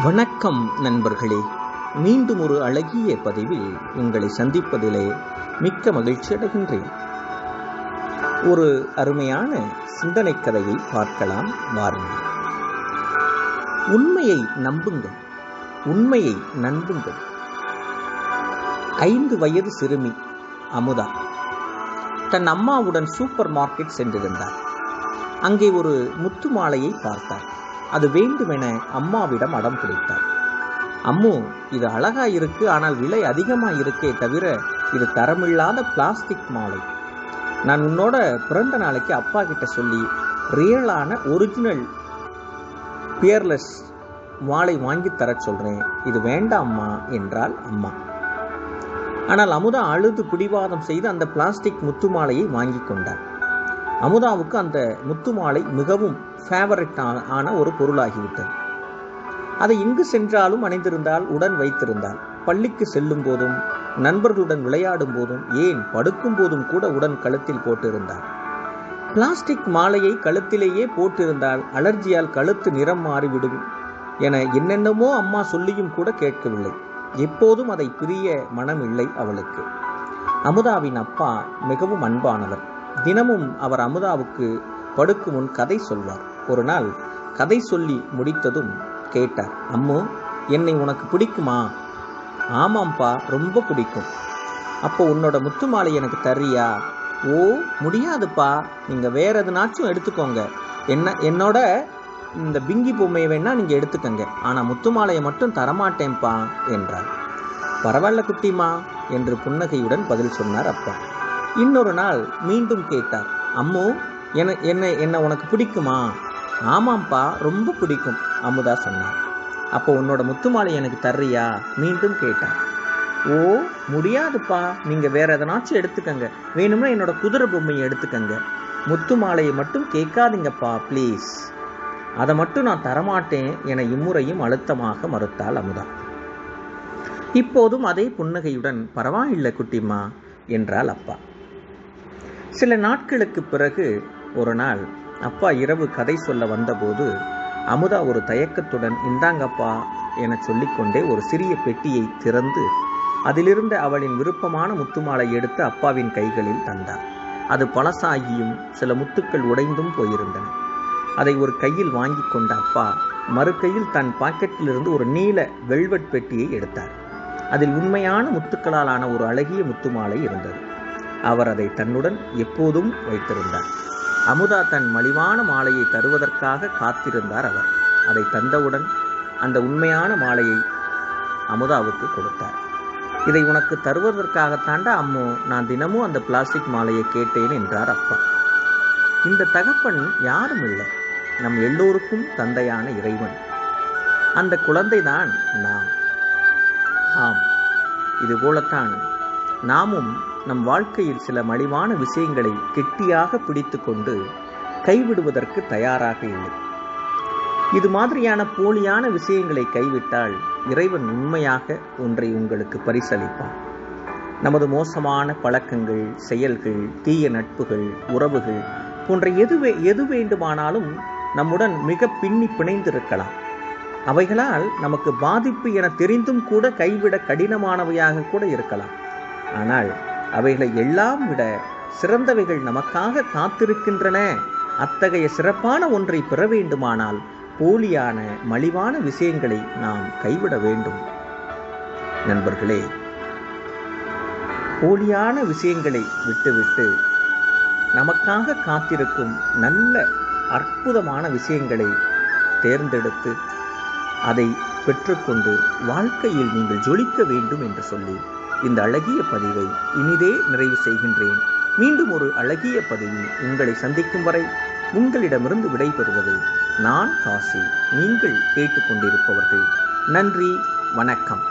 வணக்கம் நண்பர்களே, மீண்டும் ஒரு அழகிய பதிவில் உங்களை சந்திப்பதிலே மிக்க மகிழ்ச்சி அடைகின்றேன். ஒரு அருமையான சிந்தனை கதையை பார்க்கலாம் வாருங்கள். உண்மையை நம்புங்கள், உண்மையை நம்புங்கள். 5 வயது சிறுமி அமுதா தன் அம்மாவுடன் சூப்பர் மார்க்கெட் சென்றிருந்தார். அங்கே ஒரு முத்து மாலையை பார்த்தார். அது வேண்டுமென அம்மாவிடம் அடம் பிடித்தார். அம்மு, இது அழகா இருக்கு, ஆனால் விலை அதிகமா இருக்கே தவிர இது தரமில்லாத பிளாஸ்டிக் மாலை. நான் உன்னோட பிறந்த நாளைக்கு அப்பா கிட்ட சொல்லி ரியலான ஒரிஜினல் பியர்லெஸ் மாலை வாங்கி தர சொல்றேன், இது வேண்டாம்மா என்றாள் அம்மா. ஆனால் அமுதா அழுது பிடிவாதம் செய்து அந்த பிளாஸ்டிக் முத்து மாலையை வாங்கி கொண்டார். அமுதாவுக்கு அந்த முத்து மாலை மிகவும் ஃபேவரட் ஆன ஒரு பொருளாகிவிட்டது. அதை எங்கு சென்றாலும் அணிந்திருந்தால், உடன் வைத்திருந்தால். பள்ளிக்கு செல்லும் போதும், நண்பர்களுடன் விளையாடும் போதும், ஏன் படுக்கும் போதும் கூட உடன் கழுத்தில் போட்டிருந்தார். பிளாஸ்டிக் மாலையை கழுத்திலேயே போட்டிருந்தால் அலர்ஜியால் கழுத்து நிறம் மாறிவிடும் என என்னென்னமோ அம்மா சொல்லியும் கூட கேட்கவில்லை. எப்போதும் அதை பிரிய மனம் இல்லை அவளுக்கு. அமுதாவின் அப்பா மிகவும் அன்பானவர். தினமும் அவர் அமுதாவுக்கு படுக்கும் முன் கதை சொல்வார். ஒரு நாள் கதை சொல்லி முடித்ததும் கேட்டார், அம்மு, என்னை உனக்கு பிடிக்குமா? ஆமாம்ப்பா, ரொம்ப பிடிக்கும். அப்போ உன்னோட முத்து மாலை எனக்கு தர்றியா? ஓ, முடியாதுப்பா, நீங்கள் வேற எதுனாச்சும் எடுத்துக்கோங்க. என்னோட இந்த பிங்கி பொம்மையை வேணா நீங்கள் எடுத்துக்கங்க, ஆனால் முத்து மாலையை மட்டும் தரமாட்டேன்ப்பா என்றார். பரவாயில்ல குட்டிமா என்று புன்னகையுடன் பதில் சொன்னார் அப்பா. இன்னொரு நாள் மீண்டும் கேட்டார், அம்மு, என்ன உனக்கு பிடிக்குமா? ஆமாம்ப்பா, ரொம்ப பிடிக்கும் அமுதா சொன்னார். அப்போ உன்னோட முத்து மாலை எனக்கு தர்றியா? மீண்டும் கேட்டார். ஓ, முடியாதுப்பா, நீங்கள் வேற எதனாச்சும் எடுத்துக்கங்க. வேணும்னா என்னோட குதிரை பொம்மையை எடுத்துக்கங்க. முத்து மாலையை மட்டும் கேட்காதீங்கப்பா ப்ளீஸ். அதை மட்டும் நான் தரமாட்டேன் என இம்முறையும் அழுத்தமாக மறுத்தாள் அமுதா. இப்போதும் அதே புன்னகையுடன் பரவாயில்லை குட்டிமா என்றாள் அப்பா. சில நாட்களுக்கு பிறகு ஒரு நாள் அப்பா இரவு கதை சொல்ல வந்தபோது அமுதா ஒரு தயக்கத்துடன் இந்தாங்கப்பா என சொல்லிக்கொண்டே ஒரு சிறிய பெட்டியை திறந்து அதிலிருந்த அவளின் விருப்பமான முத்துமாலை எடுத்து அப்பாவின் கைகளில் தந்தார். அது பழசாகியும் சில முத்துக்கள் உடைந்தும் போயிருந்தன. அதை ஒரு கையில் வாங்கி கொண்ட அப்பா மறு கையில் தன் பாக்கெட்டிலிருந்து ஒரு நீல வெல்வெட் பெட்டியை எடுத்தார். அதில் உண்மையான முத்துக்களாலான ஒரு அழகிய முத்துமாலை இருந்தது. அவர் அதை தன்னுடன் எப்போதும் வைத்திருந்தார். அமுதா தன் மலிவான மாலையை தருவதற்காக காத்திருந்தார். அவர் அதை தந்தவுடன் அந்த உண்மையான மாலையை அமுதாவுக்கு கொடுத்தார். இதை உனக்கு தருவதற்காகத்தாண்டா அம்மு நான் தினமும் அந்த பிளாஸ்டிக் மாலையை கேட்டேன் என்றார் அப்பா. இந்த தகப்பன் யாரும் இல்லை, நம் எல்லோருக்கும் தந்தையான இறைவன். அந்த குழந்தைதான் நாம். ஆம், இதுபோலத்தான் நாமும் நம் வாழ்க்கையில் சில மலிவான விஷயங்களை கெட்டியாக பிடித்து கொண்டு கைவிடுவதற்கு தயாராக இல்லை. இது மாதிரியான போலியான விஷயங்களை கைவிட்டால் இறைவன் உண்மையாக ஒன்றை உங்களுக்கு பரிசளிப்பான். நமது மோசமான பழக்கங்கள், செயல்கள், தீய நட்புகள், உறவுகள் போன்ற எது வேண்டுமானாலும் நம்முடன் மிக பின்னி பிணைந்திருக்கலாம். அவைகளால் நமக்கு பாதிப்பு என தெரிந்தும் கூட கைவிட கடினமானவையாக கூட இருக்கலாம். ஆனால் அவைகளை எல்லாம் விட சிறந்தவைகள் நமக்காக காத்திருக்கின்றன. அத்தகைய சிறப்பான ஒன்றை பெற வேண்டுமானால் போலியான மலிவான விஷயங்களை நாம் கைவிட வேண்டும். நண்பர்களே, போலியான விஷயங்களை விட்டுவிட்டு நமக்காக காத்திருக்கும் நல்ல அற்புதமான விஷயங்களை தேர்ந்தெடுத்து அதை பெற்றுக்கொண்டு வாழ்க்கையில் நீங்கள் ஜொலிக்க வேண்டும் என்று சொல்லி இந்த அழகிய பதிவை இனிதே நிறைவு செய்கின்றேன். மீண்டும் ஒரு அழகிய பதிவில் உங்களை சந்திக்கும் வரை உங்களிடமிருந்து விடைபெறுவது நான் காசி. நீங்கள் கேட்டுக்கொண்டிருப்பவர்கள். நன்றி, வணக்கம்.